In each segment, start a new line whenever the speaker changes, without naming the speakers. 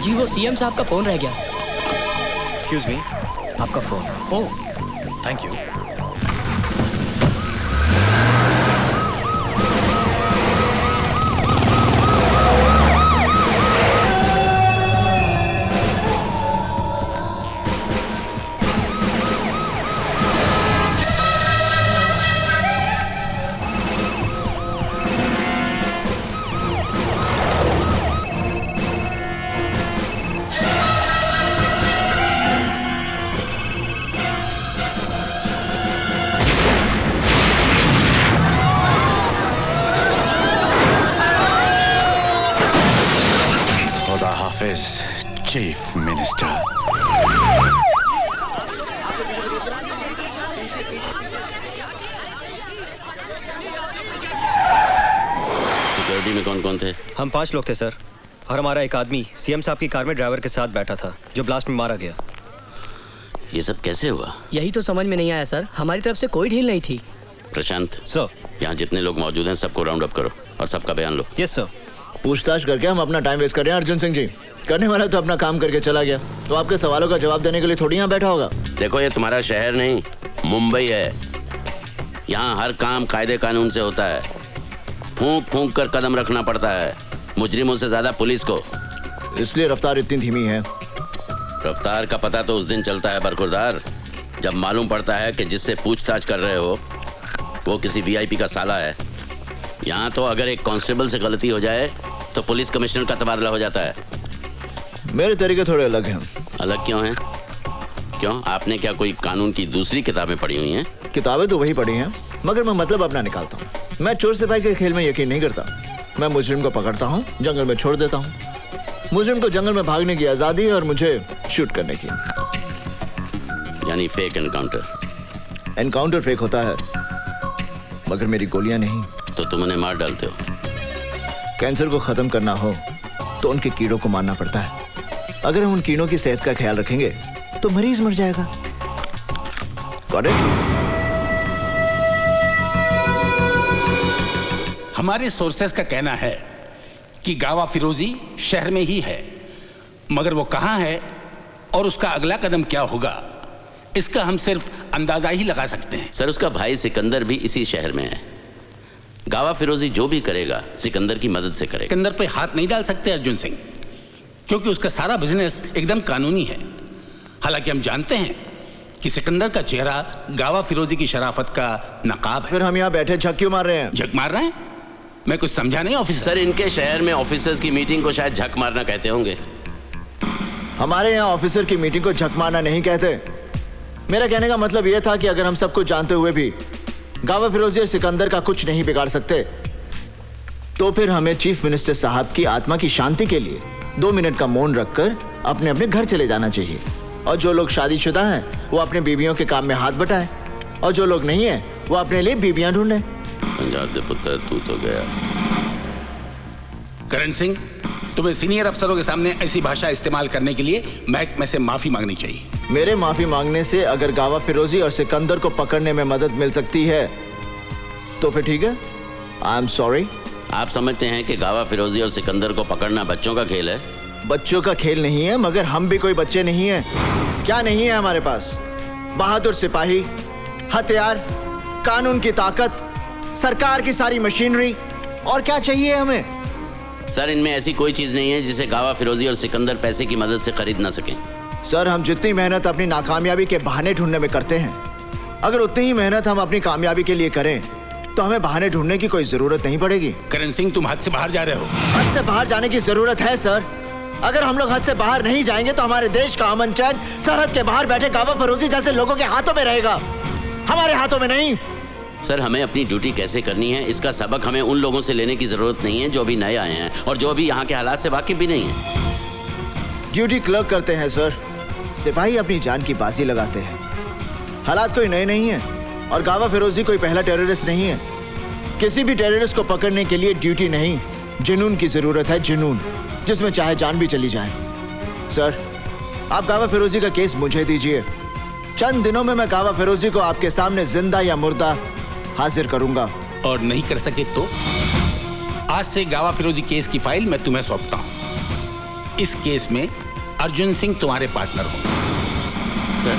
जी वो सीएम साहब का फोन रह गया।
एक्सक्यूज मी, आपका phone. Oh, thank you.
Chief Minister.
Security में कौन कौन थे?
हम 5 लोग थे सर, और हमारा एक आदमी सीएम साहब की कार में ड्राइवर के साथ बैठा था जो ब्लास्ट में मारा गया।
ये सब कैसे हुआ?
यही तो समझ में नहीं आया सर, हमारी तरफ से कोई ढील नहीं थी।
प्रशांत
सर,
यहाँ जितने लोग मौजूद हैं सबको राउंड अप करो और सबका बयान लो।
Yes sir.
पूछताछ करके हम अपना टाइम वेस्ट कर रहे हैं अर्जुन सिंह जी। करने वाला तो अपना काम करके चला गया, तो आपके सवालों का जवाब देने के लिए थोड़ी यहाँ बैठा होगा।
देखो ये तुम्हारा शहर नहीं मुंबई है, यहाँ हर काम कायदे कानून से होता है। फूंक फूंक कर कदम रखना पड़ता है, मुजरिमों से ज्यादा पुलिस को।
इसलिए रफ्तार इतनी धीमी है।
रफ्तार का पता तो उस दिन चलता है बरखुरदार, जब मालूम पड़ता है कि जिससे पूछताछ कर रहे हो वो किसी वीआईपी का साला है। यहाँ तो अगर एक कांस्टेबल से गलती हो जाए तो पुलिस कमिश्नर का तबादला हो जाता है।
मेरे तरीके थोड़े अलग हैं।
अलग क्यों हैं? क्यों, आपने क्या कोई कानून की दूसरी किताबें पढ़ी हुई हैं?
किताबें तो वही पढ़ी हैं, मगर मैं मतलब अपना निकालता हूँ। मैं चोर सिपाही के खेल में यकीन नहीं करता। मैं मुजरिम को पकड़ता हूँ, जंगल में छोड़ देता हूँ। मुजरिम को जंगल में भागने की आजादी है और मुझे शूट करने की।
यानी फेक एनकाउंटर।
एनकाउंटर फेक होता है, मगर मेरी गोलियां नहीं।
तो तुम उन्हें मार डालते हो।
कैंसर को खत्म करना हो तो उनके कीड़ों को मारना पड़ता है। अगर हम उन कीड़ों की सेहत का ख्याल रखेंगे तो मरीज मर जाएगा। Got it?
हमारे सोर्सेस का कहना है कि गावा फिरोजी शहर में ही है, मगर वो कहां है और उसका अगला कदम क्या होगा इसका हम सिर्फ अंदाजा ही लगा सकते हैं।
सर, उसका भाई सिकंदर भी इसी शहर में है। गावा फिरोजी जो भी करेगा सिकंदर की मदद से करेगा।
सिकंदर पे हाथ नहीं डाल सकते अर्जुन सिंह, क्योंकि उसका सारा बिजनेस एकदम कानूनी है। हालांकि हम जानते हैं कि सिकंदर का चेहरा गावा फिरोजी की शराफत का नकाब है।
फिर हम यहाँ बैठे झक क्यों मार रहे हैं?
झक मार रहे हैं? मैं कुछ समझा नहीं ऑफिसर।
सर, इनके शहर में ऑफिसर्स की मीटिंग को शायद झक मारना कहते होंगे।
हमारे यहाँ ऑफिसर की मीटिंग को झक मारना नहीं कहते। मेरा कहने का मतलब यह था कि अगर हम सब कुछ जानते हुए भी गावा फिरोजी और सिकंदर का कुछ नहीं बिगाड़ सकते, तो फिर हमें चीफ मिनिस्टर साहब की आत्मा की शांति के लिए 2 मिनट का मौन रखकर अपने अपने घर चले जाना चाहिए। और जो लोग शादीशुदा हैं वो अपने बीवियों के काम में हाथ बटाएं, और जो लोग नहीं हैं वो अपने लिए बीवियां ढूंढें।
पंजाब दे पुत्र तू तो गया।
करण सिंह, तुम्हें सीनियर अफसरों के सामने ऐसी भाषा इस्तेमाल करने के लिए महकमे से माफी मांगनी चाहिए।
मेरे माफी मांगने से अगर गावा फिरोजी और सिकंदर को पकड़ने में मदद मिल सकती है तो फिर ठीक है, आई एम सॉरी।
आप समझते हैं कि गावा फिरोजी और सिकंदर को पकड़ना बच्चों का खेल है?
बच्चों का खेल नहीं है, मगर हम भी कोई बच्चे नहीं हैं। क्या नहीं है हमारे पास? बहादुर सिपाही, हथियार, कानून की ताकत, सरकार की सारी मशीनरी, और क्या चाहिए हमें?
सर, इनमें ऐसी कोई चीज नहीं है जिसे गावा फिरोजी और सिकंदर पैसे की मदद से खरीद ना सकें।
सर, हम जितनी मेहनत अपनी नाकामयाबी के बहाने ढूंढने में करते हैं, अगर उतनी ही मेहनत हम अपनी कामयाबी के लिए करें तो हमें बहाने ढूंढने की कोई जरूरत नहीं पड़ेगी।
करण सिंह, तुम हद से बाहर जा रहे हो।
हद से बाहर जाने की जरूरत है सर। अगर हम लोग हद से बाहर नहीं जाएंगे तो हमारे देश का अमन चैन सरहद के बाहर बैठे गावा फिरोजी जैसे लोगों के हाथों में रहेगा, हमारे हाथों में नहीं।
सर, हमें अपनी ड्यूटी कैसे करनी है इसका सबक हमें उन लोगों से लेने की जरूरत नहीं है जो अभी नए आए हैं और जो अभी यहाँ के हालात से वाकिफ भी नहीं है।
ड्यूटी क्लर्क करते हैं सर, सिपाही अपनी जान की बाजी लगाते हैं। हालात कोई नए नहीं है और गावा फिरोजी कोई पहला टेररिस्ट नहीं है। किसी भी टेररिस्ट को पकड़ने के लिए ड्यूटी नहीं, जुनून की जरूरत है, जुनून, जिसमें चाहे जान भी चली जाए। सर, आप गावा फिरोजी का केस मुझे दीजिए, चंद दिनों में मैं गावा फिरोजी को आपके सामने जिंदा या मुर्दा हाजिर करूंगा।
और नहीं कर सके तो आज से गावा फिरोजी केस की फाइल मैं तुम्हें सौंपता हूं। इस केस में अर्जुन सिंह तुम्हारे पार्टनर होंगे।
सर,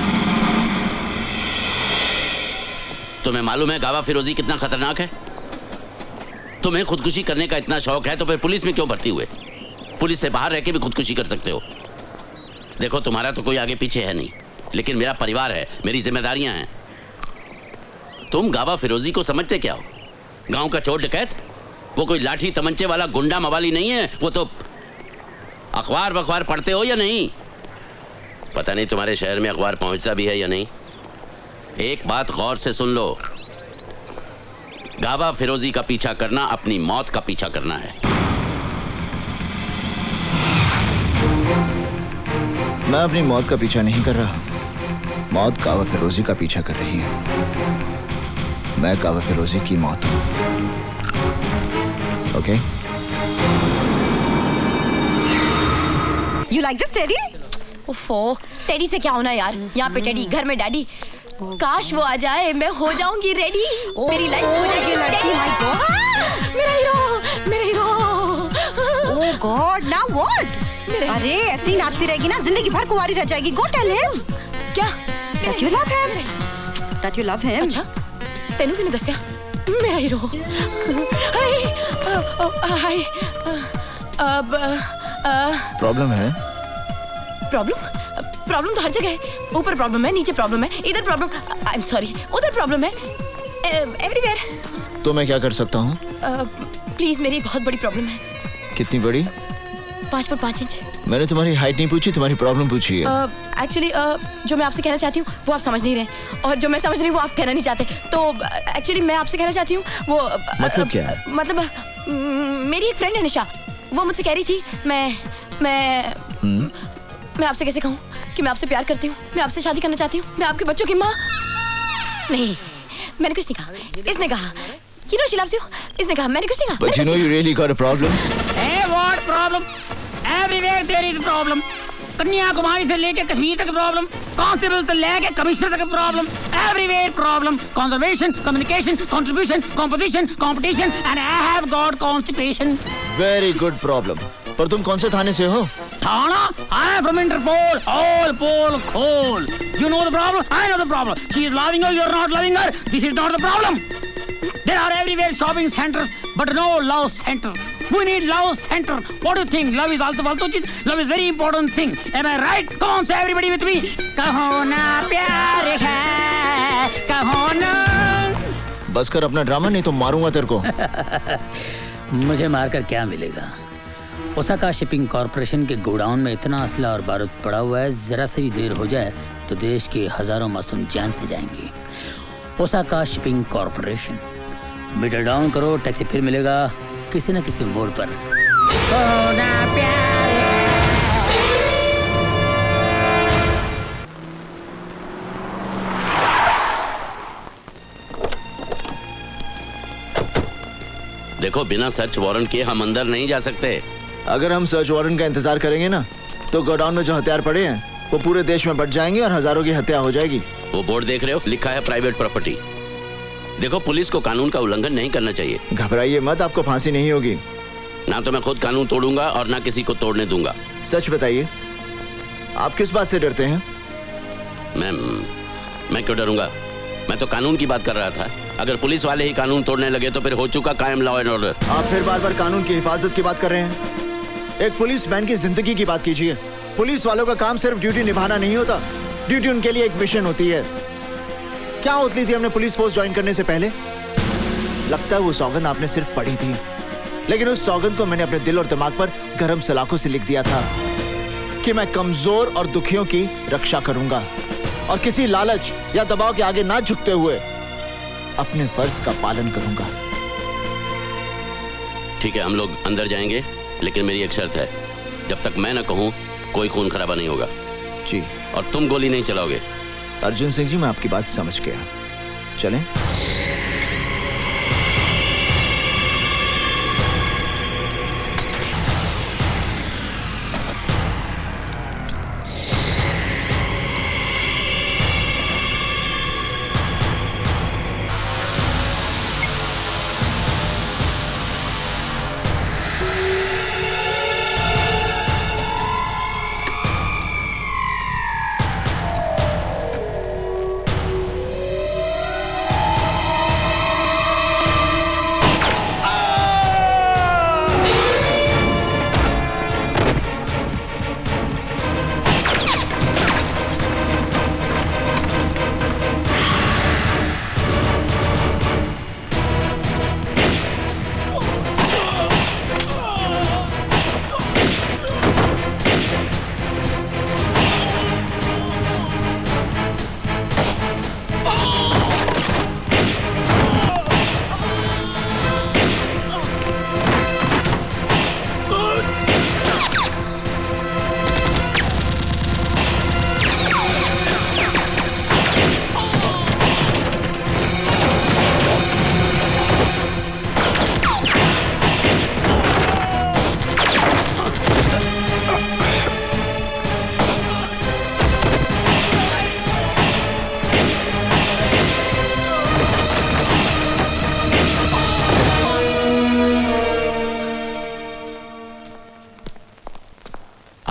तुम्हें मालूम है गावा फिरोजी कितना खतरनाक है? तुम्हें खुदकुशी करने का इतना शौक है तो फिर पुलिस में क्यों भर्ती हुए? पुलिस से बाहर रह के भी खुदकुशी कर सकते हो। देखो, तुम्हारा तो कोई आगे पीछे है नहीं, लेकिन मेरा परिवार है, मेरी जिम्मेदारियां हैं। तुम गावा फिरोजी को समझते क्या हो? गांव का चोर डकैत? वो कोई लाठी तमंचे वाला गुंडा मवाली नहीं है। वो तो अखबार वखबार पढ़ते हो या नहीं? पता नहीं तुम्हारे शहर में अखबार पहुंचता भी है या नहीं। एक बात गौर से सुन लो, गावा फिरोजी का पीछा करना अपनी मौत का पीछा करना है।
मैं अपनी मौत का पीछा नहीं कर रहा, मौत गावा फिरोजी का पीछा कर रही है। मैं गावा फिरोजी की मौत हूं। Okay?
You like this, teddy? ओफो, टेडी से क्या होना यार? यहाँ पे टेडी, घर में डैडी। काश वो आ जाए, मैं हो जाऊंगी रेडी। मेरी लाइफ हो जाएगी लड़की। माय गॉड, मेरा हीरो, मेरा hero. Oh God, now what? अरे ऐसी नाचती रहेगी ना, जिंदगी भर कुंवारी रह जाएगी। Go tell him. क्या? That you love him? That you love him? अच्छा, तेनू किने दस्या? मेरा हीरो। हाय, अब
प्रॉब्लम है?
प्रॉब्लम तो हर जगह है। ऊपर प्रॉब्लम है, नीचे प्रॉब्लम है, इधर प्रॉब्लम, आई एम सॉरी, उधर प्रॉब्लम है, एवरीवेयर।
तो मैं क्या कर सकता हूँ?
प्लीज, मेरी बहुत बड़ी प्रॉब्लम है।
कितनी बड़ी?
5 फुट 5 इंच।
मैंने तुम्हारी हाइट नहीं पूछी, तुम्हारी प्रॉब्लम पूछी है।
एक्चुअली जो मैं आपसे कहना चाहती हूँ वो आप समझ नहीं रहे, और जो मैं समझ रही हूँ वो आप कहना नहीं चाहते। तो एक्चुअली मैं आपसे कहना चाहती हूँ वो
मतलब क्या है?
मतलब मेरी एक फ्रेंड है निशा, वो मुझसे कह रही थी मैं आपसे कैसे कहूँ कि मैं आपसे प्यार करती हूँ, मैं आपसे शादी करना चाहती हूँ, मैं आपके बच्चों की माँ। नहीं, मैंने कुछ नहीं कहा, इसने कहा। You know she loves you. इसने कहा, मैंने कुछ नहीं कहा।
But you know you really got a problem.
Hey, what problem? Everywhere there is a problem. Kanyakumari से लेके कश्मीर तक प्रॉब्लम, कांस्टेबल से लेके कमिश्नर तक problem, everywhere problem. Conservation, communication, contribution, composition, competition, and I have got constipation.
Very good problem. पर तुम कौन से थाने से हो?
थाना? I am from Interpol. All poll खोल। You know the problem? I know the problem. She is loving you, you are not loving her. This is not the problem. There are everywhere shopping centers, but no love center. We need love center. What do you think? Love is also फालतू चीज. Love is very important thing. Am I right? Come on, say everybody with me. कहो ना प्यार है, कहो ना।
बस कर अपना ड्रामा, नहीं तो मारूंगा तेरे को।
मुझे मारकर क्या मिलेगा? ओसाका शिपिंग कॉर्पोरेशन के गोडाउन में इतना असला और बारूद पड़ा हुआ है, जरा से भी देर हो जाए तो देश के हजारों मासूम जान से जाएंगे। Osaka shipping corporation. Meter down करो, टैक्सी फिर मिलेगा किसी न किसी मोड़ पर।
देखो, बिना सर्च वारंट के हम अंदर नहीं जा सकते।
अगर हम सर्च वारंट का इंतजार करेंगे ना, तो गोडाउन में जो हथियार पड़े हैं वो पूरे देश में बढ़ जाएंगे और हजारों की हत्या हो जाएगी।
वो बोर्ड देख रहे हो, लिखा है प्राइवेट प्रॉपर्टी। देखो, पुलिस को कानून का उल्लंघन नहीं करना चाहिए।
घबराइए मत, आपको फांसी नहीं होगी।
ना तो मैं खुद कानून तोड़ूंगा और ना किसी को तोड़ने दूंगा।
सच बताइए, आप किस बात से डरते हैं?
मैं क्यों डरूंगा? मैं तो कानून की बात कर रहा था। अगर पुलिस वाले ही कानून तोड़ने लगे तो फिर हो चुका कायम लॉ एंड ऑर्डर।
आप फिर बार बार कानून की हिफाजत की बात कर रहे हैं। एक पुलिसमैन की जिंदगी की बात कीजिए। पुलिस वालों का काम सिर्फ ड्यूटी निभाना नहीं होता, ड्यूटी उनके लिए एक मिशन होती है। क्या उतली थी हमने पुलिस फोर्स ज्वाइन करने से पहले? लगता है वो सौगंध आपने सिर्फ पढ़ी थी, लेकिन उस सौगंध को मैंने अपने दिल और दिमाग पर गरम सलाखों से लिख दिया था कि मैं कमजोर और दुखियों की रक्षा करूंगा और किसी लालच या दबाव के आगे ना झुकते हुए अपने फर्ज का पालन करूंगा।
ठीक है, हम लोग अंदर जाएंगे, लेकिन मेरी एक शर्त है, जब तक मैं ना कहूं कोई खून खराबा नहीं होगा।
जी।
और तुम गोली नहीं चलाओगे।
अर्जुन सिंह जी, मैं आपकी बात समझ गया। चलें?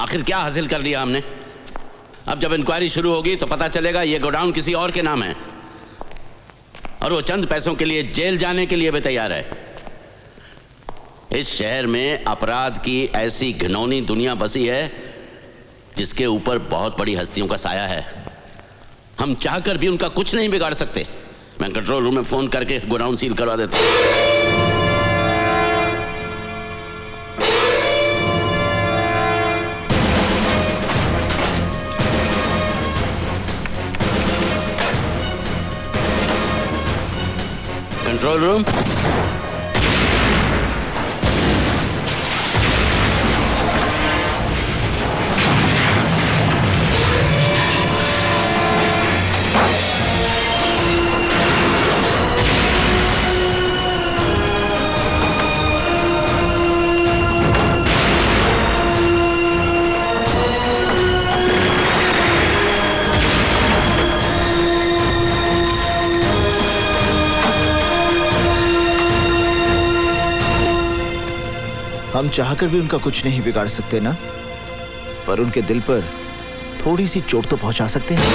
आखिर क्या हासिल कर लिया हमने? अब जब इंक्वायरी शुरू होगी तो पता चलेगा ये गोडाउन किसी और के नाम है और वो चंद पैसों के लिए जेल जाने के लिए भी तैयार है। इस शहर में अपराध की ऐसी घिनौनी दुनिया बसी है जिसके ऊपर बहुत बड़ी हस्तियों का साया है। हम चाहकर भी उनका कुछ नहीं बिगाड़ सकते। मैं कंट्रोल रूम में फोन करके गोडाउन सील करवा देता हूं। कंट्रोल रूम,
हम चाहकर भी उनका कुछ नहीं बिगाड़ सकते ना, पर उनके दिल पर थोड़ी सी चोट तो पहुंचा सकते हैं।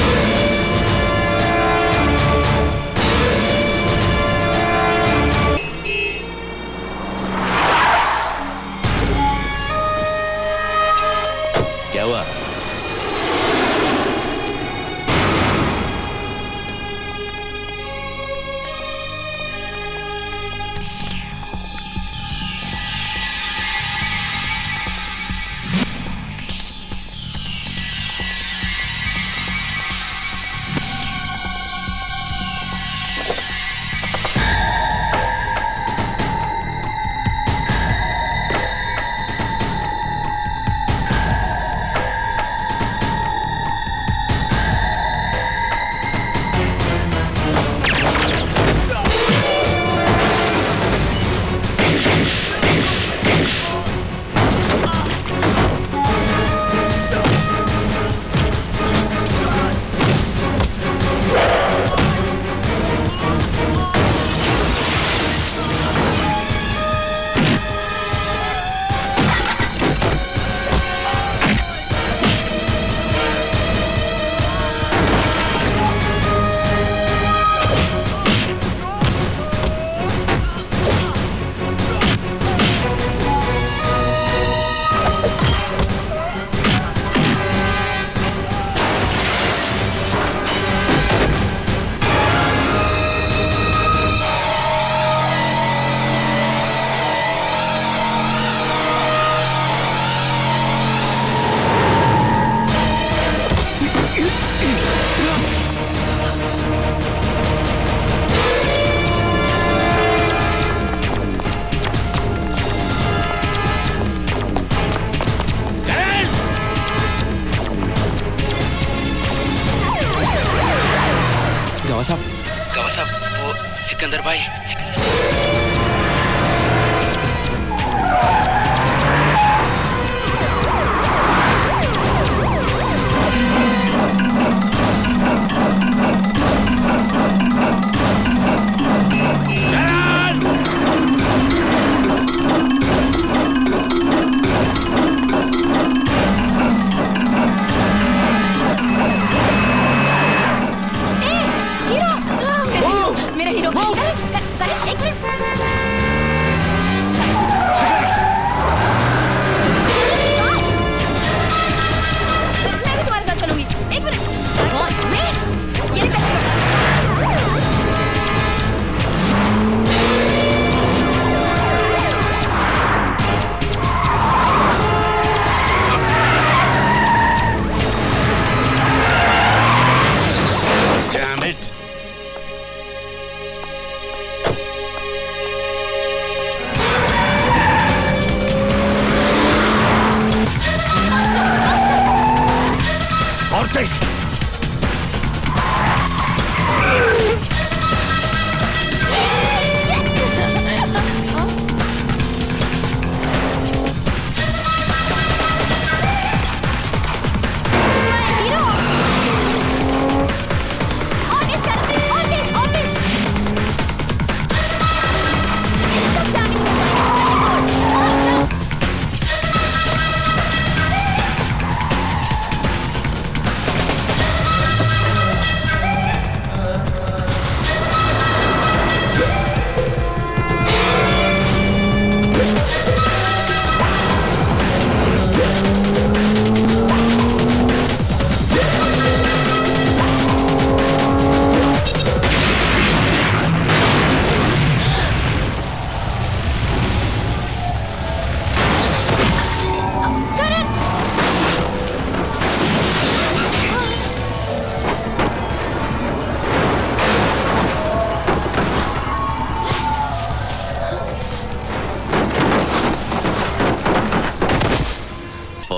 क्या हुआ?
गवा साहब, वो सिकंदर भाई,
मेरा हीरो। एक मिनट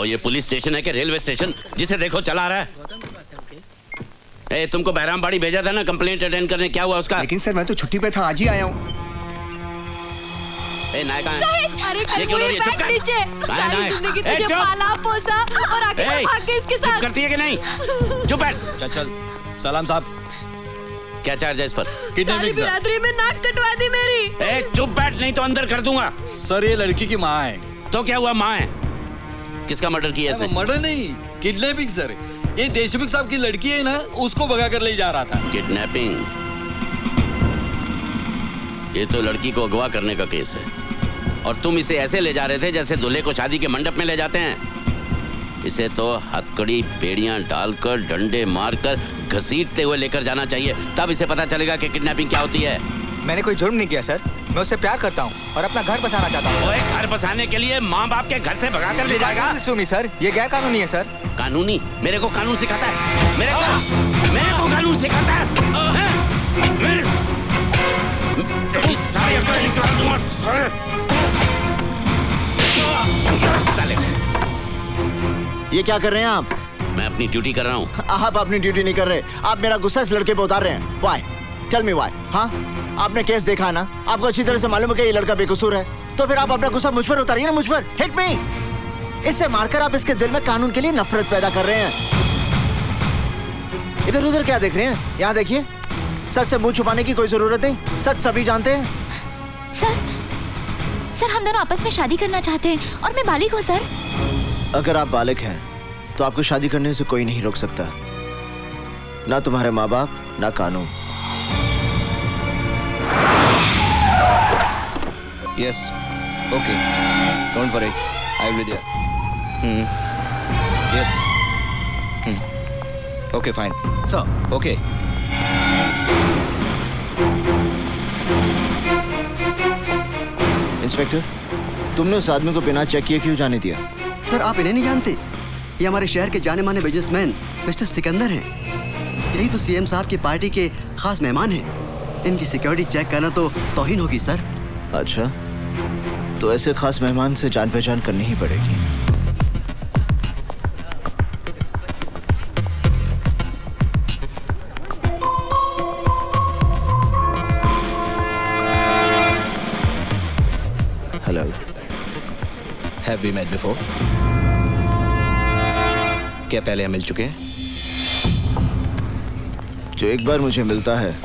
ये पुलिस स्टेशन है कि रेलवे स्टेशन? जिसे देखो चला रहा है। ए, तुमको बहरामबाड़ी भेजा था ना कंप्लेंट अटेंड करने, क्या हुआ उसका?
लेकिन सर मैं तो छुट्टी पे था, आज ही आया हूँ।
ए, नाय कहाँ है?
अरे
ये क्यों रो रही है? चुप कर।
नीचे
नाय,
सारी
नाय।
जिंदगी
ए,
तुझे
चुप।
पाला पोसा और आगे
ए,
भाग गई इसके
चुप
साथ।
करती है कि नहीं? चुप बैठ।
चल चल। सलाम साहब।
क्या चार्ज है इस पर?
सारी बिरादरी में नाक कटवा दी मेरी।
ए, चुप बैठ, नहीं तो अंदर कर दूंगा।
सर ये लड़की की माँ है।
तो क्या हुआ? माँ है? किसका मर्डर किया इसने?
मर्डर नहीं, किडनैपिंग सर। ये देशमुख साहब की लड़की है ना, उसको भगा कर ले जा रहा था।
किडनैपिंग? ये तो लड़की को अगवा करने का केस है, और तुम इसे ऐसे ले जा रहे थे जैसे दूल्हे को शादी के मंडप में ले जाते हैं। इसे तो हथकड़ी बेड़ियां डालकर, डंडे मारकर, घसीटते हुए लेकर जाना चाहिए, तब इसे पता चलेगा कि किडनैपिंग क्या होती है।
मैंने कोई जुर्म नहीं किया सर, मैं उससे प्यार करता हूँ और अपना घर बसाना चाहता हूँ।
ओए, घर बसाने के लिए माँ बाप के घर से भगा कर ले जाएगा?
सुमी सर, ये गैर कानूनी है सर।
कानूनी? मेरे को कानून सिखाता है? मेरे को कानून सिखाता है? हैं? तेरी सारी अकल निकाल दूंगा साले।
ये क्या कर रहे हैं आप?
मैं अपनी ड्यूटी कर रहा हूँ।
आप अपनी ड्यूटी नहीं कर रहे, आप मेरा गुस्सा इस लड़के पे उतार रहे हैं। वाई? Tell me why? हाँ, आपने केस देखा है ना, आपको अच्छी तरह से मालूम है कि ये लड़का बेकसूर है, तो फिर आप अपना गुस्सा मुझ पर उतारिए ना, मुझ पर। Hit me. इससे मारकर आप इसके दिल में कानून के लिए नफरत पैदा कर रहे हैं। इधर उधर क्या देख रहे हैं? यहाँ देखिए, सच से मुंह छुपाने की कोई जरूरत नहीं, सच सभी जानते हैं।
सर हम दोनों आपस में शादी करना चाहते हैं और मैं बालिग हूँ सर।
अगर आप बालिग हैं तो आपको शादी करने से कोई नहीं रोक सकता, ना तुम्हारे माँ बाप, ना कानून।
Yes, okay. Don't worry, I will be there. Yes. Okay, fine.
Sir.
Okay.
Inspector, तुमने उस आदमी को बिना चेक किए क्यों जाने दिया?
सर आप इन्हें नहीं जानते? ये हमारे शहर के जाने माने बिजनेसमैन मिस्टर सिकंदर हैं। यही तो सीएम साहब की पार्टी के खास मेहमान हैं। इनकी सिक्योरिटी चेक करना तो तौहीन होगी सर।
अच्छा, तो ऐसे खास मेहमान से जान पहचान करनी ही पड़ेगी। Hello.
Have we met before? क्या पहले हम मिल चुके हैं?
जो एक बार मुझे मिलता है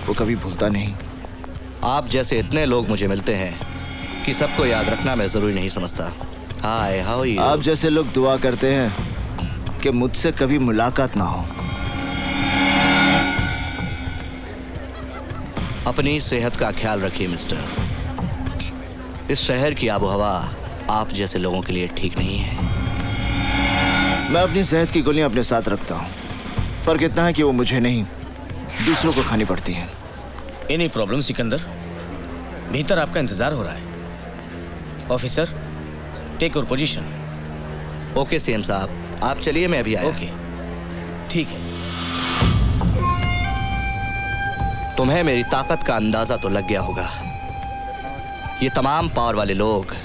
वो कभी भूलता नहीं।
आप जैसे इतने लोग मुझे मिलते हैं कि सबको याद रखना मैं जरूरी नहीं समझता। हाय, हाउ आर यू?
आप जैसे लोग दुआ करते हैं कि मुझसे कभी मुलाकात ना हो।
अपनी सेहत का ख्याल रखिए मिस्टर। इस शहर की आबोहवा आप जैसे लोगों के लिए ठीक नहीं है।
मैं अपनी सेहत की गोलियां अपने साथ रखता हूँ, फर्क इतना है कि वो मुझे नहीं दूसरों को खानी पड़ती हैं।
Any problem Sikandar? भीतर आपका इंतजार हो रहा है। Officer, take your position.
Okay CM साहब, आप चलिए, मैं अभी आया।
ओके, ठीक है।
तुम्हें मेरी ताकत का अंदाजा तो लग गया होगा। ये तमाम पावर वाले लोग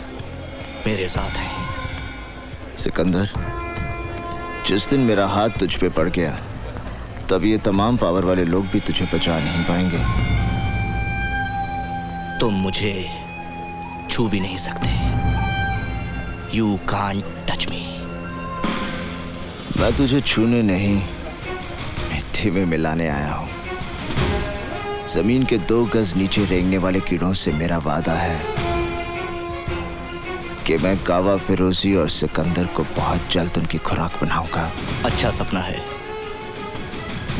मेरे साथ हैं।
सिकंदर, जिस दिन मेरा हाथ तुझ पे पड़ गया तब ये तमाम पावर वाले लोग भी तुझे बचा नहीं पाएंगे।
तुम मुझे छू भी नहीं सकते। You can't touch me.
मैं तुझे छूने नहीं, मिट्टी में मिलाने आया हूँ। जमीन के 2 गज नीचे रेंगने वाले कीड़ों से मेरा वादा है कि मैं गावा फिरोजी और सिकंदर को बहुत जल्द उनकी खुराक बनाऊंगा।
अच्छा सपना है,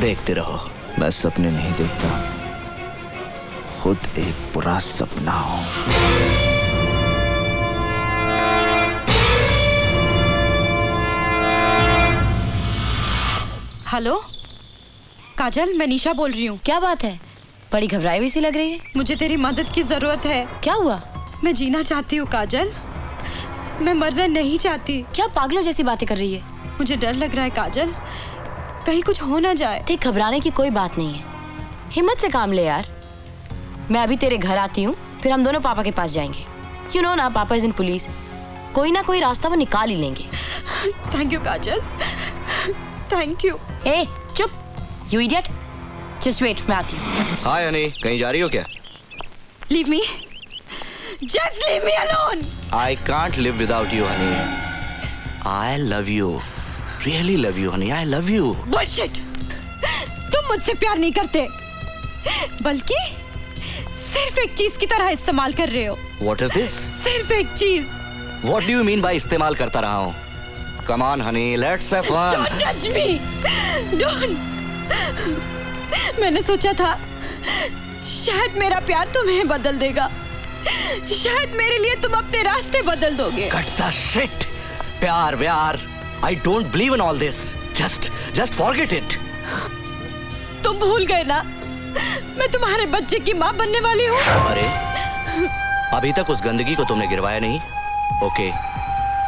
देखते रहो।
मैं सपने नहीं देखता, खुद एक बुरा सपना हूं।
हेलो काजल, मैं निशा बोल रही हूँ।
क्या बात है, बड़ी घबराई हुई सी लग रही है।
मुझे तेरी मदद की जरूरत है।
क्या हुआ?
मैं जीना चाहती हूँ काजल, मैं मरना नहीं चाहती।
क्या पागलों जैसी बातें कर रही है?
मुझे डर लग रहा है काजल, कहीं कुछ हो ना जाए।
देख, घबराने की कोई बात नहीं है, हिम्मत से काम ले यार। मैं अभी तेरे घर आती हूँ, फिर हम दोनों पापा के पास जाएंगे। यू नो ना, पापा इज इन पुलिस। कोई ना कोई रास्ता वो निकाल ही लेंगे।
Thank you Kajal, thank you.
ए चुप, यू इडियट, जस्ट वेट, मैं आती हूँ।
हाय हनी, कहीं जा रही हो क्या?
Leave me, just leave me alone.
I can't live without you, honey. I love you. Really love you, honey. I love you.
Bullshit! तुम मुझसे प्यार नहीं करते, बल्कि सिर्फ एक चीज की तरह इस्तेमाल कर रहे हो।
What is this?
सिर्फ एक चीज।
What do you mean by इस्तेमाल करता रहा हूँ? Come on, honey. Let's have fun.
Don't touch me. Don't. मैंने सोचा था शायद मेरा प्यार तुम्हें बदल देगा, शायद मेरे लिए तुम अपने रास्ते बदल दोगे।
Cut the shit. प्यार व्यार. I don't believe in all this. Just forget it.
तुम भूल गए ना, मैं तुम्हारे बच्चे की माँ बनने वाली हूँ।
अरे, अभी तक उस गंदगी को तुमने गिरवाया नहीं? ओके,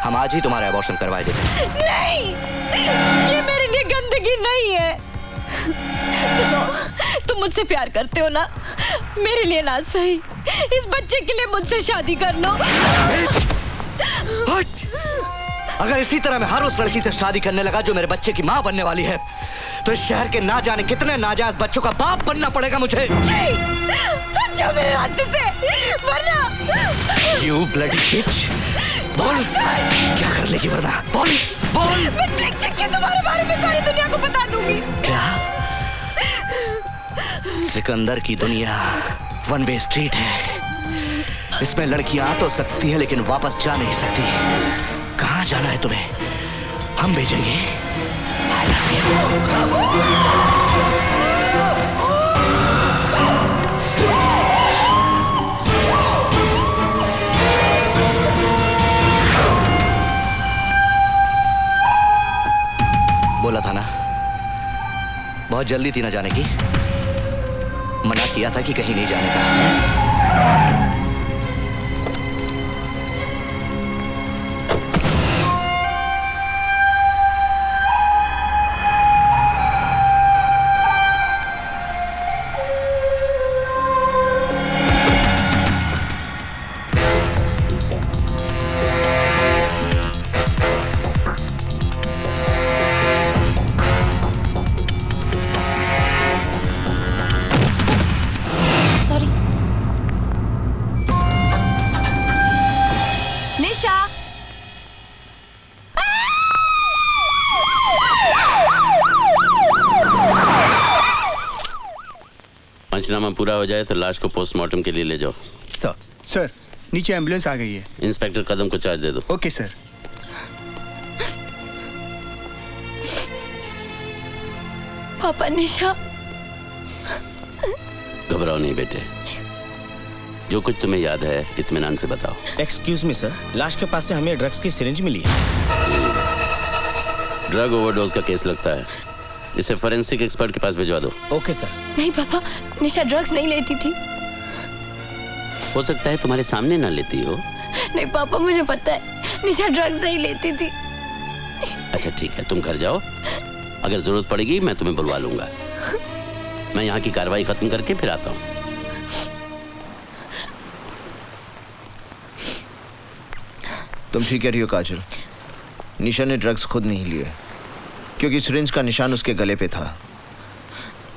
हम आज ही तुम्हारा अबॉर्शन करवा देते हैं।
नहीं, ये मेरे लिए गंदगी नहीं है। सुनो, तुम मुझसे प्यार करते हो ना, मेरे लिए ना सही, इस बच्चे के लिए मुझसे शादी कर लो।
अगर इसी तरह मैं हर उस लड़की से शादी करने लगा जो मेरे बच्चे की माँ बनने वाली है, तो इस शहर के ना जाने कितने नाजायज बच्चों का बाप बनना पड़ेगा मुझे।
हट जाओ मेरे रास्ते से, वरना।
You bloody bitch! बोल, क्या कर लेगी वरना? बोल, बोल।
मैं चिक के तुम्हारे बारे में सारी दुनिया को बता दूंगी।
क्या? सिकंदर की दुनिया वन वे स्ट्रीट है। इसमें लड़कियां आ तो सकती हैं लेकिन वापस जा नहीं सकती। कहाँ जाना है तुम्हें? हम भेजेंगे। बोला था ना, बहुत जल्दी थी ना जाने की। मना किया था कि कहीं नहीं जाने का।
पंचनामा पूरा हो जाए तो लाश को पोस्टमार्टम के लिए ले जाओ।
सर, नीचे एम्बुलेंस आ गई है।
इंस्पेक्टर कदम को चार्ज दे दो।
Okay sir.
पापा, निशा।
घबराओ नहीं बेटे, जो कुछ तुम्हें याद है इत्मीनान से बताओ।
एक्सक्यूज मी सर, लाश के पास से हमें ड्रग्स की सिरिंज मिली है।
ड्रग ओवरडोज का केस लगता है, इसे फोरेंसिक एक्सपर्ट के पास भिजवा दो।
Okay sir.
नहीं पापा, निशा ड्रग्स नहीं लेती थी।
हो सकता है तुम्हारे सामने ना लेती हो।
नहीं पापा, मुझे पता है निशा ड्रग्स नहीं लेती थी।
अच्छा ठीक है, तुम घर जाओ, अगर जरूरत पड़ेगी मैं तुम्हें बुलवा लूंगा। मैं यहाँ की कार्रवाई खत्म करके फिर आता हूँ।
तुम ठीक कह रही हो काजल, निशा ने ड्रग्स खुद नहीं लिए क्योंकि सिरिंज का निशान उसके गले पे था।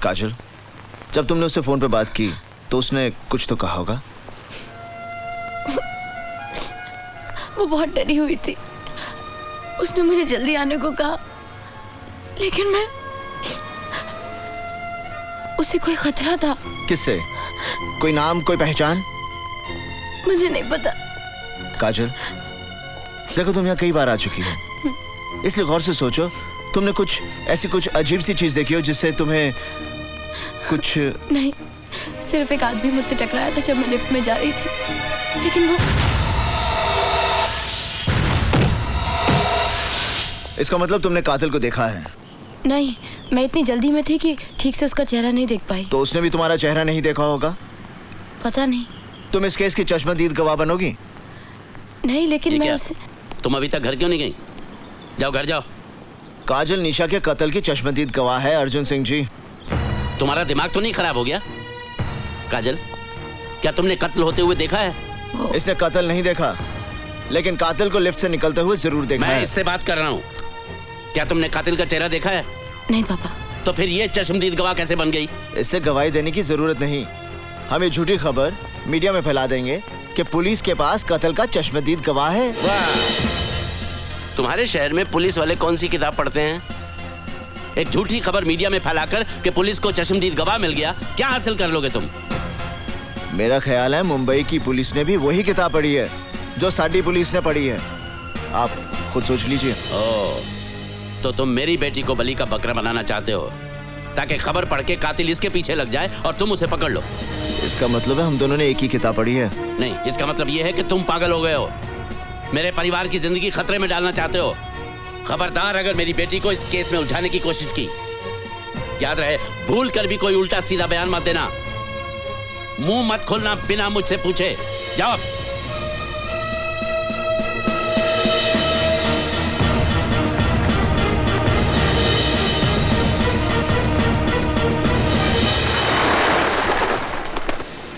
काजल, जब तुमने उससे फोन पे बात की तो उसने कुछ तो कहा होगा।
वो बहुत डरी हुई थी, उसने मुझे जल्दी आने को कहा, लेकिन मैं उसे कोई खतरा था।
किससे? कोई नाम, कोई पहचान?
मुझे नहीं पता।
काजल, देखो तुम यहाँ कई बार आ चुकी हो, इसलिए गौर से सोचो। तुमने कुछ अजीब सी चीज देखी हो जिससे तुम्हें कुछ?
नहीं, सिर्फ एक आदमी मुझसे टकराया था जब मैं लिफ्ट में जा रही थी, लेकिन वो।
इसका मतलब तुमने कातिल को देखा है?
नहीं, मैं इतनी जल्दी में थी कि ठीक से उसका चेहरा नहीं देख पाई।
तो उसने भी तुम्हारा चेहरा नहीं देखा होगा?
पता नहीं।
तुम इस केस की चश्मदीद गवाह बनोगी?
नहीं, लेकिन मैं उसे।
तुम अभी तक घर क्यों नहीं गई? जाओ घर जाओ।
काजल निशा के कत्ल की चश्मदीद गवाह है अर्जुन सिंह जी।
तुम्हारा दिमाग तो नहीं खराब हो गया? काजल, क्या तुमने कत्ल होते हुए देखा है?
इसने कत्ल नहीं देखा, लेकिन कातिल को लिफ्ट से निकलते हुए जरूर देखा
मैं
है।
इससे बात कर रहा हूँ। क्या तुमने कातिल का चेहरा देखा है?
नहीं पापा।
तो फिर ये चश्मदीद गवाह कैसे बन गई?
इससे गवाही देने की जरूरत नहीं। हम ये झूठी खबर मीडिया में फैला देंगे कि पुलिस के पास कत्ल का चश्मदीद गवाह है।
वाह! तुम्हारे शहर में पुलिस वाले कौन सी किताब पढ़ते हैं? एक झूठी खबर मीडिया में फैलाकर कि पुलिस को चश्मदीद गवाह मिल गया, क्या हासिल कर लोगे तुम?
मेरा ख्याल है मुंबई की पुलिस ने भी वही किताब पढ़ी है जो साडी पुलिस ने पढ़ी है। आप खुद सोच लीजिए।
ओह, तो तुम मेरी बेटी को बलि का बकरा बनाना चाहते हो ताकि खबर पढ़ के कातिल इसके पीछे लग जाए और तुम उसे पकड़ लो।
इसका मतलब है हम दोनों ने एक ही किताब पढ़ी है।
नहीं, इसका मतलब यह है कि तुम पागल हो गए हो, मेरे परिवार की जिंदगी खतरे में डालना चाहते हो। खबरदार अगर मेरी बेटी को इस केस में उलझाने की कोशिश की, याद रहे भूल कर भी कोई उल्टा सीधा बयान मत देना। मुंह मत खोलना बिना मुझसे पूछे। जाओ।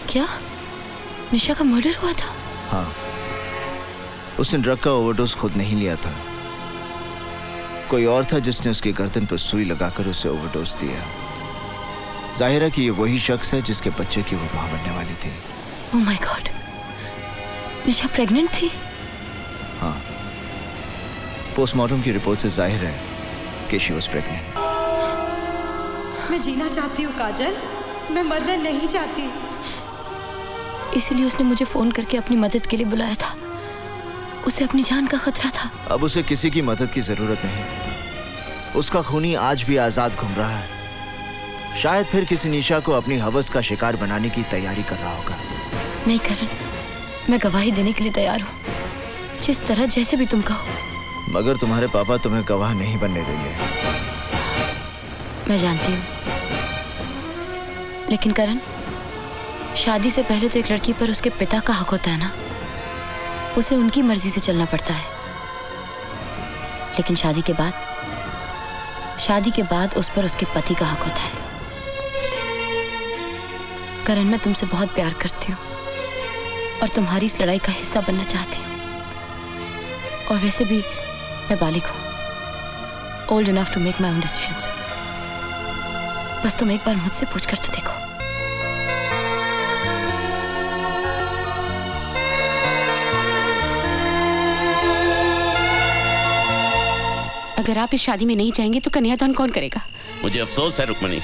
क्या निशा का मर्डर हुआ था?
हाँ, उसने ड्रग का ओवरडोज खुद नहीं लिया था। कोई और था जिसने उसकी गर्दन पर सुई लगाकर उसे ओवरडोज दिया। जाहिर है कि ये वही शख्स है जिसके बच्चे की वो मां बनने वाली थी।
Oh my God, Nisha pregnant थी?
हाँ, पोस्टमार्टम की रिपोर्ट से जाहिर है कि शी वाज प्रेग्नेंट।
मैं जीना चाहती हूँ काजल, मैं मरना नहीं चाहती।
इसीलिए उसने मुझे फोन करके अपनी मदद के लिए बुलाया था। उसे अपनी जान का खतरा था।
अब उसे किसी की मदद की जरूरत नहीं। उसका खूनी आज भी आजाद घूम रहा है। शायद फिर किसी निशा को अपनी हवस का शिकार बनाने की तैयारी कर रहा होगा।
नहीं करण, मैं गवाही देने के लिए तैयार हूँ, जिस तरह जैसे भी तुम कहो।
मगर तुम्हारे पापा तुम्हें गवाह नहीं बनने देंगे।
मैं जानती हूँ, लेकिन करण, शादी से पहले तो एक लड़की पर उसके पिता का हक होता है ना। उसे उनकी मर्जी से चलना पड़ता है। लेकिन शादी के बाद उस पर उसके पति का हक होता है। करण, मैं तुमसे बहुत प्यार करती हूँ और तुम्हारी इस लड़ाई का हिस्सा बनना चाहती हूँ। और वैसे भी मैं बालिग हूँ, old enough to make my own decisions. बस तुम एक बार मुझसे पूछ कर तो देखो।
अगर आप इस शादी में नहीं जाएंगे तो कन्यादान कौन करेगा?
मुझे अफसोस है रुक्मणी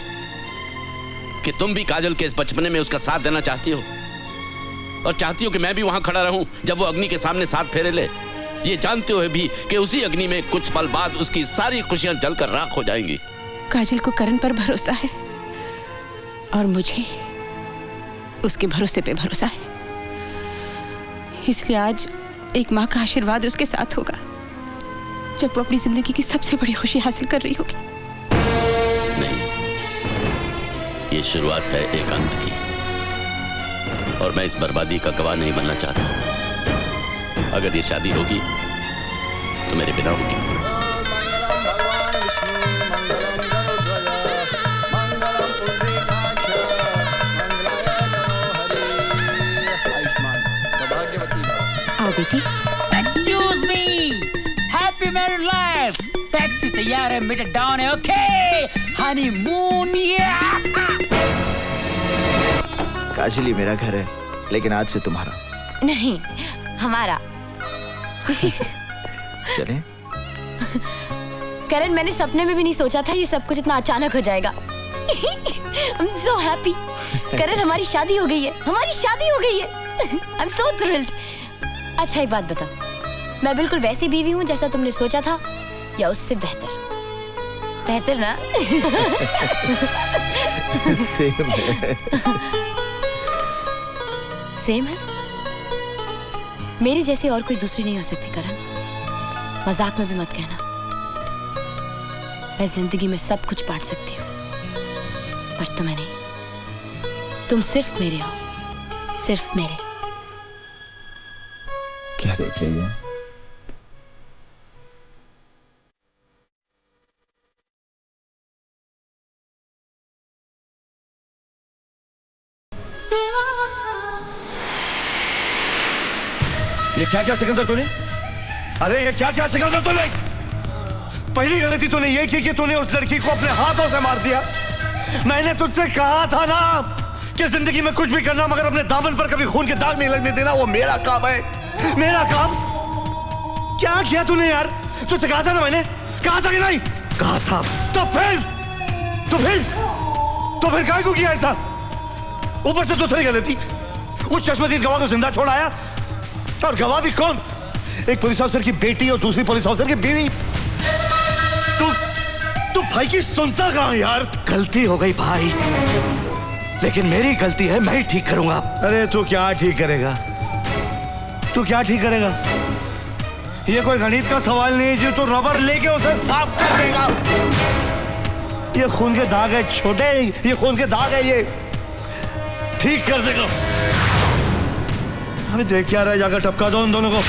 कि तुम भी काजल के इस बचपने में उसका साथ देना चाहती हो, और चाहती हो कि मैं भी वहां खड़ा रहूं जब वो अग्नि के सामने साथ फेरे ले, ये जानते हुए भी कि उसी अग्नि में कुछ पल बाद उसकी सारी खुशियां जलकर राख हो जाएंगी।
काजल को करण पर भरोसा है और मुझे उसके भरोसे पे भरोसा है। इसलिए आज एक माँ का आशीर्वाद उसके साथ होगा जब वो अपनी जिंदगी की सबसे बड़ी खुशी हासिल कर रही होगी।
नहीं, ये शुरुआत है एक अंत की, और मैं इस बर्बादी का गवाह नहीं बनना चाहता। अगर ये शादी होगी तो मेरे बिना होगी।
आओ बेटी।
Excuse me, happy married life. Taxi तैयार है, मीटर डाउन है, ओके? हनीमून,
काजल, ये मेरा घर है, लेकिन आज से तुम्हारा
नहीं, हमारा।
चलें?
करण, मैंने सपने में भी नहीं सोचा था ये सब कुछ इतना अचानक हो जाएगा। I'm so happy. करण, हमारी शादी हो गई है, हमारी शादी हो गई है। I'm so thrilled. अच्छा, एक बात बताओ, मैं बिल्कुल वैसी बीवी हूँ जैसा तुमने सोचा था, या उससे बेहतर? बेहतर ना?
सेम है।
सेम है? मेरी जैसी और कोई दूसरी नहीं हो सकती करण। मजाक में भी मत कहना। मैं जिंदगी में सब कुछ बांट सकती हूँ, पर तुम्हें नहीं। तुम सिर्फ मेरे हो, सिर्फ मेरे।
क्या देख रही है?
ये क्या क्या सिकंदर तूने? अरे ये क्या क्या सिकंदर तूने? पहली गलती तूने ये की कि तूने उस लड़की को अपने हाथों से मार दिया। मैंने तुझसे कहा था ना कि जिंदगी में कुछ भी करना मगर अपने दामन पर कभी खून के दाग नहीं लगने देना, वो मेरा काम है, मेरा काम। क्या किया तूने यार? तुझसे कहा था ना, मैंने कहा था कि नहीं?
कहा था।
तो फिर काय को किया ऐसा? ऊपर से दूसरी गलती, उस चश्मदीद गवाह को जिंदा छोड़ाया, और गवाह भी कौन? एक पुलिस ऑफिसर की बेटी और दूसरी पुलिस ऑफिसर की बीवी। तू भाई की सुनता कहां यार?
गलती हो गई भाई, लेकिन मेरी गलती है, मैं ही ठीक करूंगा।
अरे तू क्या ठीक करेगा? तू क्या ठीक करेगा? ये कोई गणित का सवाल नहीं है जो तू रबर लेके उसे साफ कर देगा। ये खून के दाग है छोटे, ये खून के दाग है, ये ठीक कर देगा। अरे देख क्या रहा है, जाकर टपका दो उन दोनों को।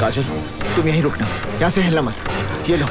काजल, तुम यहीं रुकना, यहाँ से हिलना मत। ये लो।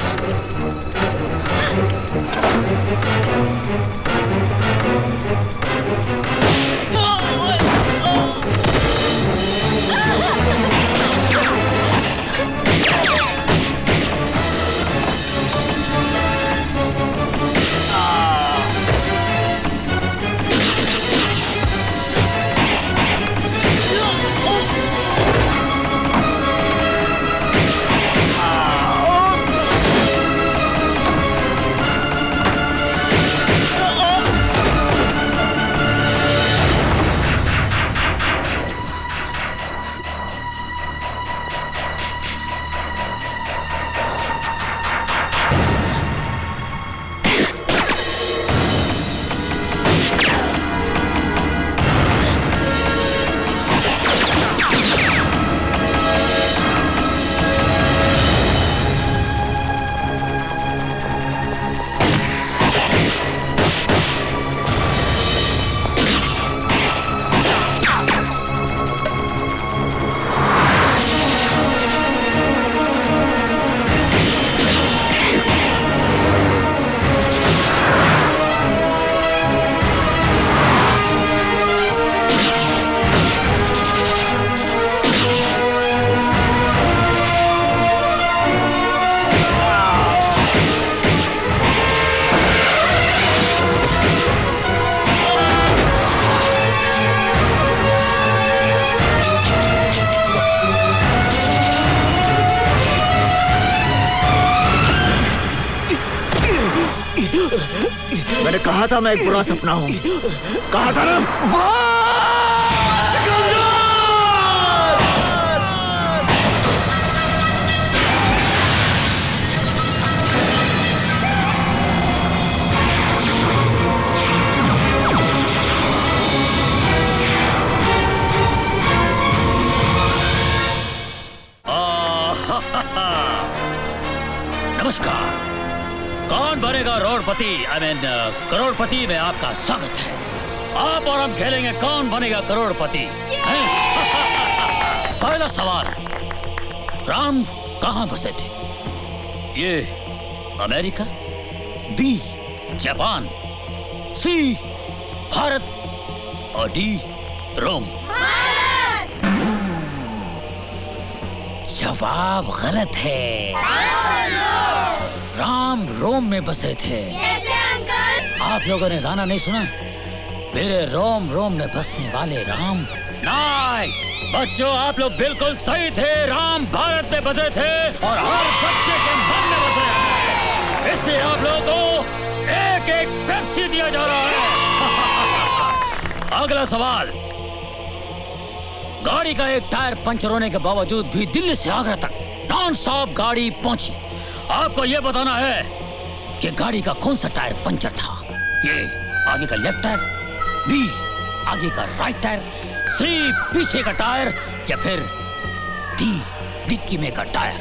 मैंने कहा था मैं एक बुरा सपना हूं, कहा था ना।
नमस्कार। कौन बनेगा रोडपति, करोड़पति में आपका स्वागत है। आप और हम खेलेंगे कौन बनेगा करोड़पति। पहला सवाल, राम कहाँ बसे थे? ये अमेरिका, बी जापान, सी भारत और डी रोम। जवाब गलत है। राम रोम में बसे थे। आप लोगों ने गाना नहीं सुना? मेरे रोम रोम में बसने वाले राम। नहीं बच्चों, आप लोग बिल्कुल सही थे। राम भारत में बसे थे और हर बच्चे के मन में बसे हैं। इसलिए आप लोगों को एक एक पेप्सी दिया जा रहा है। अगला सवाल, गाड़ी का एक टायर पंचर होने के बावजूद भी दिल्ली से आगरा तक नॉन स्टॉप गाड़ी पहुंची। आपको यह बताना है कि गाड़ी का कौन सा टायर पंचर था। ए आगे का लेफ्ट टायर, बी आगे का राइट टायर, सी पीछे का टायर, या फिर डी डिक्की में का टायर।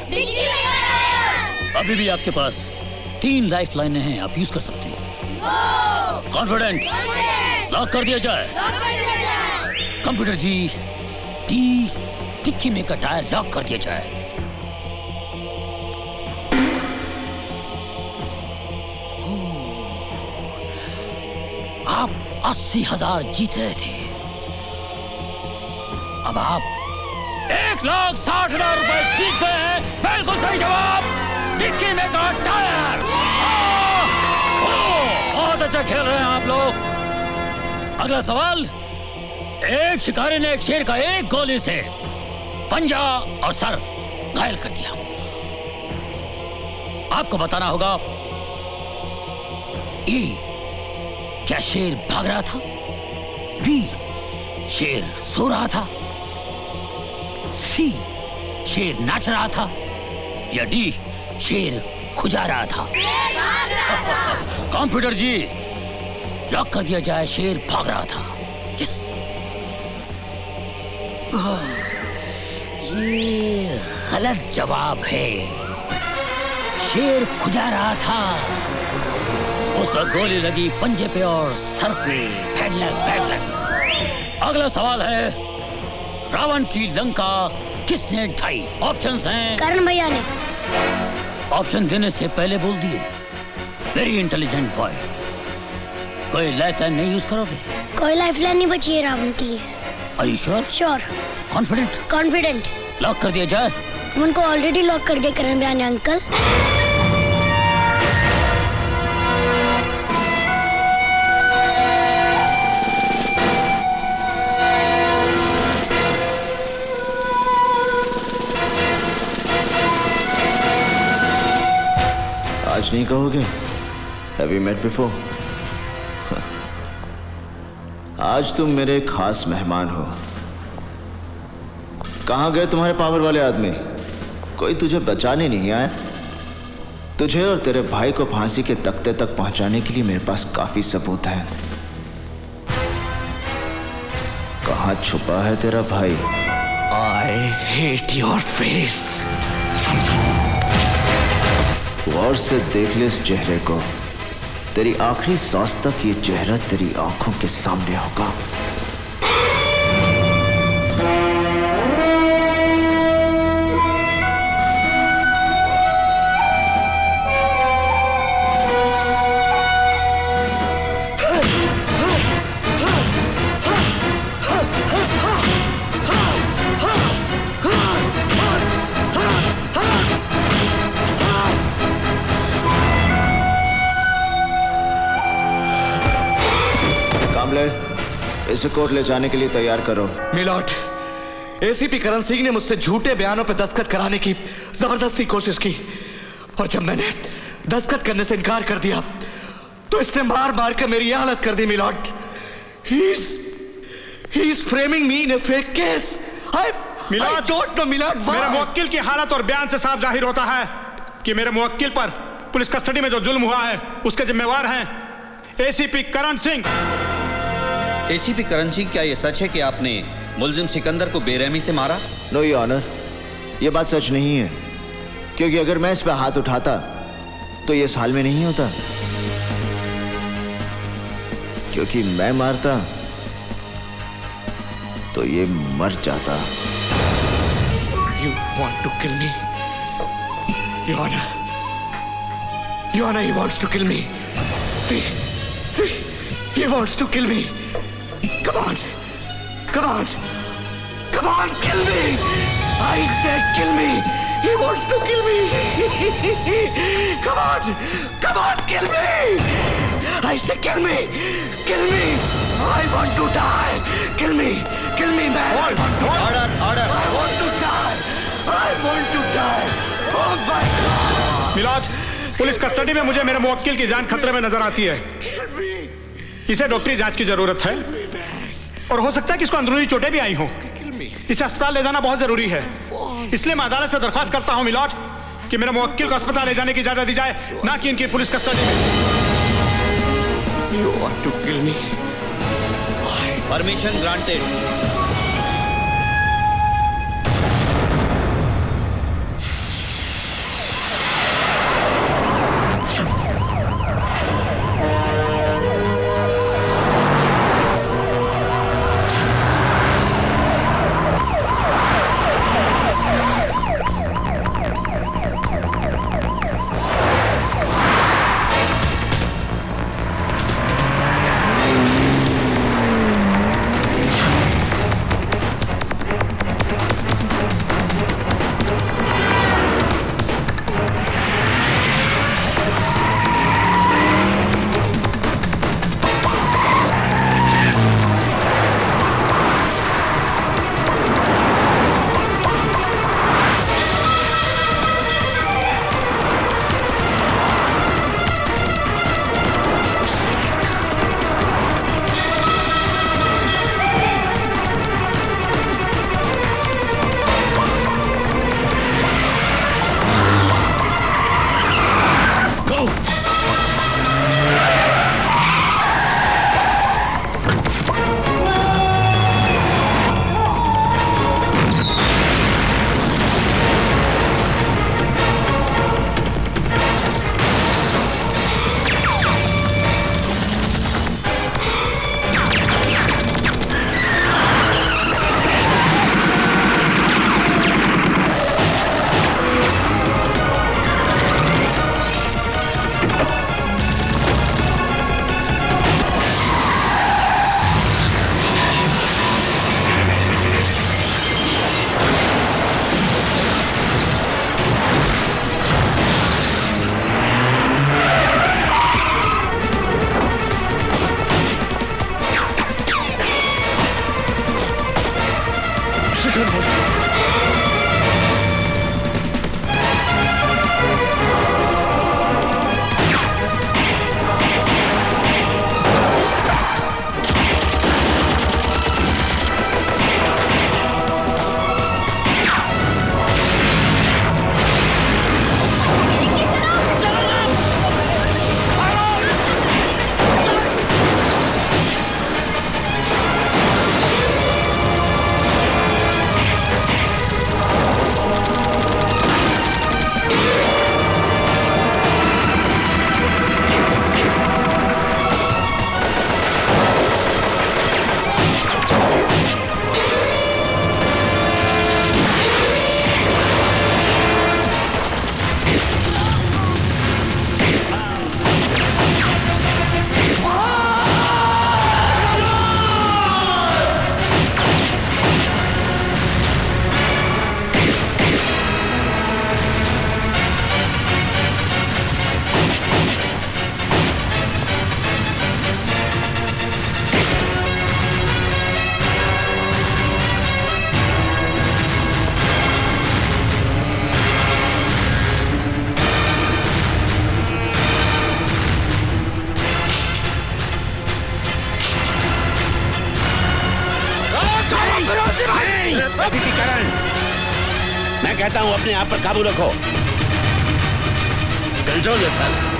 अभी भी आपके पास 3 लाइफ लाइनें हैं, आप यूज कर सकते हैं। कॉन्फिडेंट? लॉक कर दिया जाए। कंप्यूटर जी, डी डिक्की में का टायर लॉक कर दिया जाए। आप 80,000 जीत रहे थे, अब आप 1,60,000 रुपए जीत गए हैं। बिल्कुल सही जवाब, डिक्की में का टायर। बहुत अच्छा खेल रहे हैं आप लोग। अगला सवाल, एक शिकारी ने एक शेर का एक गोली से पंजा और सर घायल कर दिया। आपको बताना होगा ए क्या शेर भाग रहा था, बी शेर सो रहा था, सी शेर नाच रहा था, या डी शेर खुजा रहा था। कंप्यूटर जी, लॉक कर दिया जाए, शेर भाग रहा था। यस, ये गलत जवाब है, शेर खुजा रहा था। उसका गोली लगी पंजे पे और सर पे, फैडलक फैडलक। अगला सवाल है, रावण की लंका किसने ढाई? ऑप्शंस हैं।
करण भैया ने।
ऑप्शन देने से पहले बोल दिए। Very intelligent boy. कोई लाइफलाइन नहीं यूज करोगे?
कोई लाइफलाइन नहीं बची है रावण के लिए।
Are you sure?
Sure.
Confident?
Confident.
Lock कर दिया जाए।
उनको ऑलरेडी लॉक कर दिया करण भैया ने अंकल।
आज नहीं कहोगे? Have you met before? आज तुम मेरे खास मेहमान हो। कहाँ गए तुम्हारे पावर वाले आदमी? कोई तुझे बचाने नहीं आया। तुझे और तेरे भाई को फांसी के तख्ते तक पहुंचाने के लिए मेरे पास काफी सबूत हैं। कहाँ छुपा है तेरा भाई?
I hate your face.
गौर से देख ले इस चेहरे को। तेरी आखिरी सांस तक ये चेहरा तेरी आंखों के सामने होगा। इसे कोर्ट ले जाने के लिए तैयार करो।
मिलॉर्ड, एसीपी करण सिंह ने मुझसे झूठे बयानों पर दस्तखत कराने की जबरदस्ती कोशिश की, और जब मैंने दस्तखत करने से इनकार कर दिया तो इसने मार मार कर मेरी हालत कर दी। Milord, he is framing me in a fake case. I don't know, my lord.
मेरे मुवक्किल की हालत और बयान से साफ जाहिर होता है कि मेरे मुवक्किल पर पुलिस कस्टडी में जो जुल्म हुआ है उसके जिम्मेवार हैं एसीपी करण सिंह।
एसीपी करण सिंह, क्या यह सच है कि आपने मुलजिम सिकंदर को बेरहमी से मारा?
नो योर ऑनर, यह बात सच नहीं है, क्योंकि अगर मैं इस पर हाथ उठाता तो ये इस हाल में नहीं होता। क्योंकि मैं मारता तो ये मर जाता।
You want to kill me? Your Honor, Your Honor, he wants to kill me. See, he wants to kill me. Come on, come on, come on, kill me! I said kill me! He wants to kill me! Come on, come on, kill me! I said kill me! Kill me! I want to die! Kill me! Kill me, man! I want to
order, order!
I want to die! I want to die! Oh my God!
My lord, police custody में मुझे मेरे मुवक्किल की जान खतरे में नजर आती है। इसे डॉक्टरी जांच की जरूरत है और हो सकता है कि इसको अंदरूनी चोटें भी आई हों। इसे अस्पताल ले जाना बहुत जरूरी है। इसलिए मैं अदालत से दरख्वास्त करता हूं मिलॉर्ड कि मेरे मुवक्किल को अस्पताल ले जाने की इजाजत दी जाए, ना कि इनकी पुलिस कस्टडी में।
You want to kill me?
Permission granted.
मैं कहता हूं अपने आप पर काबू रखो। Control yourself.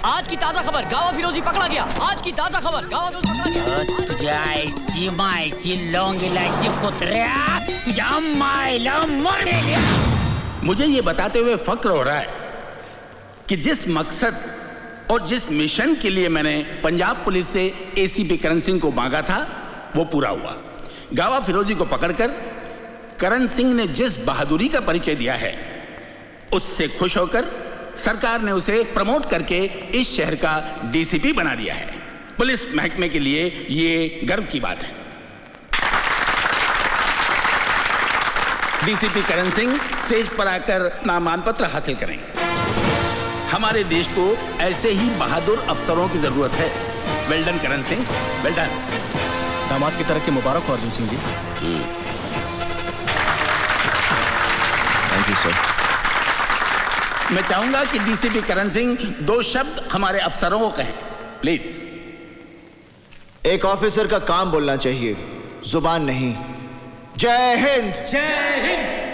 आज की ताजा खबर, गावा फिरोजी पकड़ा गया। आज की ताजा खबर, गावा फिरोजी पकड़ा गया। तुझ्या आईची मायची लोंगी लायची कुत्र्या, तुझ्या मायला मरेल।
मुझे ये बताते हुए फक्र हो रहा है कि जिस मकसद और जिस मिशन के लिए मैंने पंजाब पुलिस से एसीपी करण सिंह को मांगा था वो पूरा हुआ। गावा फिरोजी को पकड़कर करण सिंह ने जिस बहादुरी का परिचय दिया है उससे खुश होकर सरकार ने उसे प्रमोट करके इस शहर का डीसीपी बना दिया है। पुलिस महकमे के लिए ये गर्व की बात है। डीसीपी करण सिंह स्टेज पर आकर नामांकन पत्र हासिल करें। हमारे देश को ऐसे ही बहादुर अफसरों की जरूरत है। Well done Karan Singh, well done.
दामाद की तरफ की मुबारक हो अर्जुन सिंह जी।
सर।
मैं चाहूंगा कि डीसीपी करण सिंह 2 शब्द हमारे अफसरों को कहें, प्लीज।
एक ऑफिसर का काम बोलना चाहिए, जुबान नहीं। जय हिंद।
जय हिंद।